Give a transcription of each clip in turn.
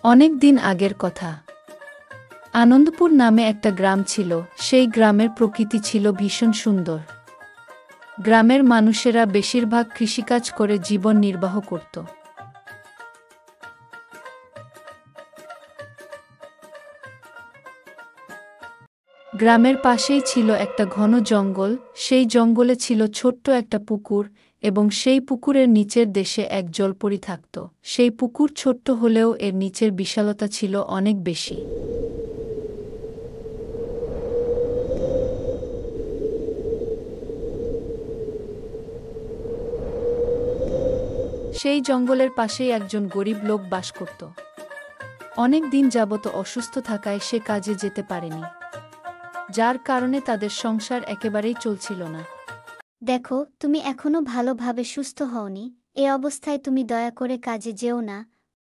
অনেক দিন আগের কথা। আনন্দপুর নামে একটা গ্রাম ছিল। সেই গ্রামের প্রকৃতি ছিল ভীষণ সুন্দর। গ্রামের মানুষেরা বেশিরভাগ কৃষিকাজ করে জীবন নির্বাহ করত। গ্রামের পাশেই ছিল একটা ঘন জঙ্গল। সেই জঙ্গলে ছিল ছোট্ট একটা পুকুর, এবং সেই পুকুরের নিচের দেশে এক জলপরী থাকত। সেই পুকুর ছোট্ট হলেও এর নিচের বিশালতা ছিল অনেক বেশি। সেই জঙ্গলের পাশেই একজন গরিব লোক বাস করত। অনেক দিন যাবত অসুস্থ থাকায় সে কাজে যেতে পারেনি, যার কারণে তাদের সংসার একেবারেই চলছিল না। দেখো, তুমি এখনো ভালোভাবে সুস্থ হওনি। এ অবস্থায় তুমি দয়া করে কাজে যেও না।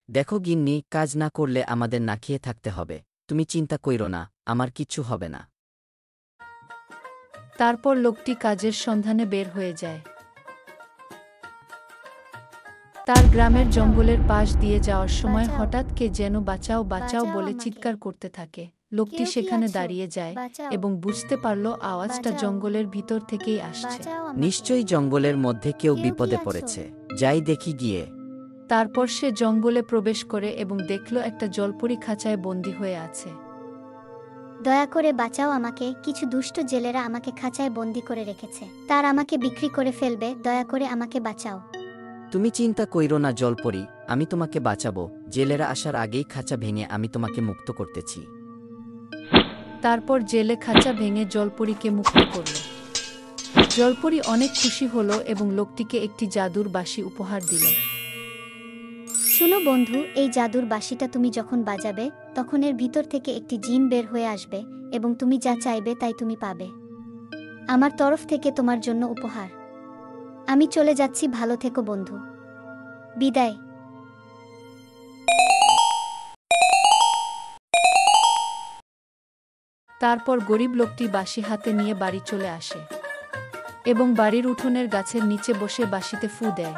দেখো গিন্নি, কাজ না করলে আমাদের না খেয়ে থাকতে হবে। তুমি চিন্তা কইরো না, আমার কিচ্ছু হবে না। তারপর লোকটি কাজের সন্ধানে বের হয়ে যায়। তার গ্রামের জঙ্গলের পাশ দিয়ে যাওয়ার সময় বাঁচাও, হঠাৎ কে যেন বাঁচাও বাঁচাও বাঁচাও বলে আমাকে। চিৎকার করতে থাকে। লোকটি কেউ কি সেখানে আছো? দাঁড়িয়ে যায় বাঁচাও, এবং বুঝতে পারল আওয়াজটা বাঁচাও, জঙ্গলের ভিতর থেকেই আসছে। বাঁচাও আমাকে। নিশ্চয়ই জঙ্গলের মধ্যে কেউ কেউ কি বিপদে আছো? পড়েছে। যাই দেখি গিয়ে। তারপর সে জঙ্গলে প্রবেশ করে এবং দেখল একটা জলপরী খাঁচায় বন্দী হয়ে আছে। দয়া করে বাঁচাও আমাকে। কিছু দুষ্ট জেলেরা আমাকে খাঁচায় বন্দি করে রেখেছে। তার আমাকে বিক্রি করে ফেলবে। দয়া করে আমাকে বাঁচাও। তুমি চিন্তা কইরো না জলপরি, আমি তোমাকে বাঁচাবো। জেলেরা আসার আগেই খাঁচা ভেঙে আমি তোমাকে মুক্ত করতেছি। তারপর জেলে খাঁচা ভেঙে জলপরীকে মুক্ত করল। জলপরী অনেক খুশি হল এবং লোকটিকে একটি জাদুর বাঁশি উপহার দিল। শুনো বন্ধু, এই জাদুর বাঁশিটা তুমি যখন বাজাবে, তখন এর ভিতর থেকে একটি জিন বের হয়ে আসবে এবং তুমি যা চাইবে তাই তুমি পাবে। আমার তরফ থেকে তোমার জন্য উপহার। আমি চলে যাচ্ছি, ভালো থেকো বন্ধু। বিদায়। তারপর গরিব লোকটি বাঁশি হাতে নিয়ে বাড়ি চলে আসে এবং বাড়ির উঠোনের গাছের নিচে বসে বাঁশিতে ফু দেয়।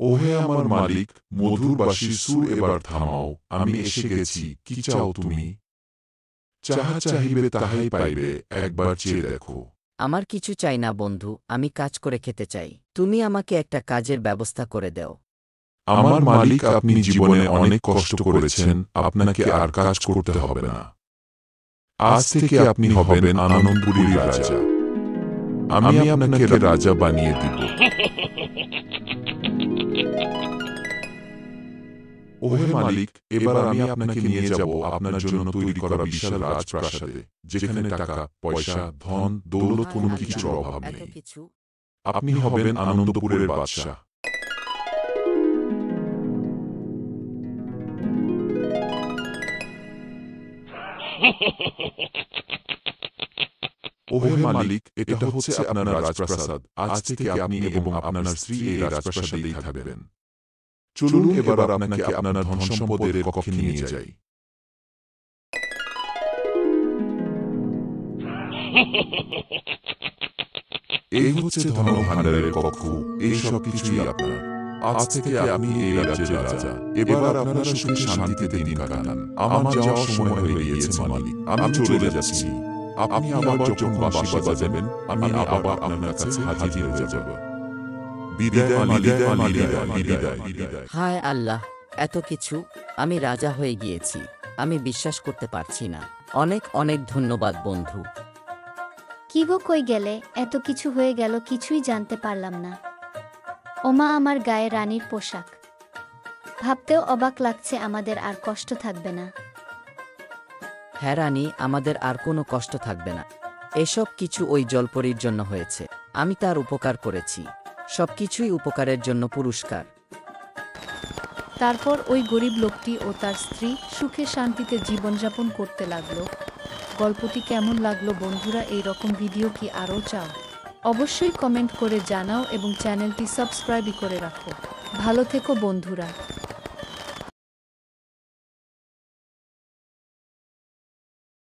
ওহে আমার মালিক, মধুর বাঁশির সুর এবার থামাও। আমি এসে গেছি। কি চাও তুমি? যাহা চাহিবে তাহাই পাইবে। একবার চেয়ে দেখো। আমার কিছু চাই না বন্ধু, আমি কাজ করে খেতে চাই। তুমি আমাকে একটা কাজের ব্যবস্থা করে দাও। আমার মালিক, আপনি জীবনে অনেক কষ্ট করেছেন। আপনাকে আর কাজ করতে হবে না। আজ থেকে আপনি হবেন আনন্দপুরীর রাজা। আমি আপনাকে রাজা বানিয়ে দিব। ওহে মালিক, এবার আমি আপনাকে নিয়ে যাব আপনার জন্য তৈরি করা বিশাল রাজপ্রাসাদে, যেখানে টাকা পয়সা ধন দৌলত কোনো কিছুর অভাব এত নেই। কিছু? আপনি হবেন আনন্দপুরের বাদশাহ। ওহে মালিক, এটা হচ্ছে আপনার রাজপ্রাসাদ। আজ থেকে আপনি এবং আপনার স্ত্রী এই রাজপ্রাসাদেই থাকবেন। চলুন এবার আপনাকে আপনার ধন সম্পদের কক্ষে নিয়ে যাই। এই হচ্ছে ধন ভাণ্ডারের কক্ষ। এই সব কিছুই আপনার। আজ থেকে আপনি এই রাজ্যের রাজা। এবার আপনারা সুখে শান্তিতে দিন কাটান। আমার যাওয়ার সময় হয়ে গিয়েছে মালিক। আমি চলে যাচ্ছি। আপনি আবার যখন বাঁশি বাজাবেন, আমি আবার আপনার কাছে হাজির হয়ে যাব। বিদায় মালিক, বিদায়। হায় আল্লাহ, এত কিছু! আমি রাজা হয়ে গিয়েছি। আমি বিশ্বাস করতে পারছি না। অনেক অনেক ধন্যবাদ বন্ধু। কি গো, কই গেলে? এত কিছু হয়ে গেল, কিছুই জানতে পারলাম না। ওমা, আমার গায়ে রানীর পোশাক। ভাবতেও অবাক লাগছে, আমাদের আর কষ্ট থাকবে না। হ্যাঁ রানী, আমাদের আর কোনো কষ্ট থাকবে না। এসব কিছু ওই জলপরীর জন্য হয়েছে। আমি তার উপকার করেছি। সবকিছুই উপকারের জন্য পুরস্কার। তারপর ওই গরিব লোকটি ও তার স্ত্রী সুখে শান্তিতে জীবনযাপন করতে লাগলো। গল্পটি কেমন লাগলো বন্ধুরা? এই রকম ভিডিও কি আরও চাও? অবশ্যই কমেন্ট করে জানাও এবং চ্যানেলটি সাবস্ক্রাইব করে রাখো। ভালো থেকো বন্ধুরা।